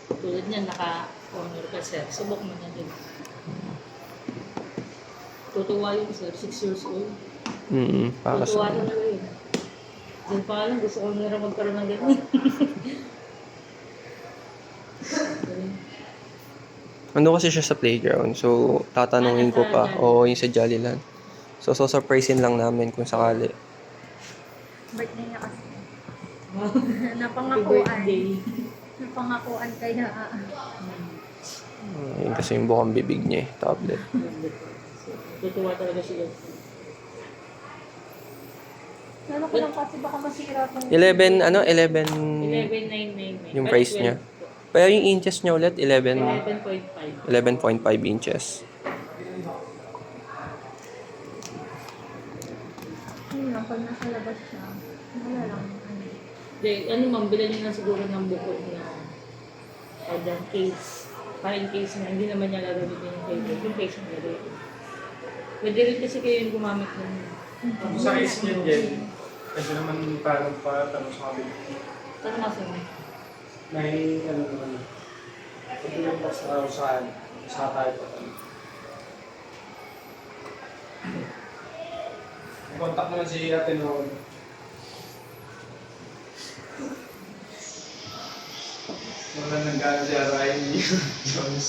Tulad niyan, naka-honor ka, sir. Subok mo na din. Tutuwa yun, sir. 6 years old. Para Tutuwa sa talaga yun. Diyan pa lang, gusto ko na rin magkaroon ng ganyan. ano kasi siya sa playground. So, tatanungin ko pa. O yung sa Jollyland. So, surprisein lang namin kung sakali. Birthday niya kasi. Happy Napangakuan. birthday. Napangakuan kaya. Yun kasi yung bukang bibig niya tablet. Tutuwa talaga siya. Lalo ko lang kasi baka masira itong... 11. 11,999. Yung price niya. Pero yung inches niya ulit, 11.5. 11.5 inches. Yun lang, pag nasa labas siya, wala lang. Hindi, ano ma'am, bilhin niyo na siguro ng bukod na case. Parang case na, hindi naman niya gagamitin yung case. Yung case na gagawin. Pwede rin kasi kayo yung gumamit ng... Kung sa case niyan yan, kasi naman parang tanong sa amin. Tanong nga sa'yo. May ano naman. Pag yung box na saan, sa tayo pa tayo. Contact naman si Ate noon. Wala nang gano'n si Ryan Jones.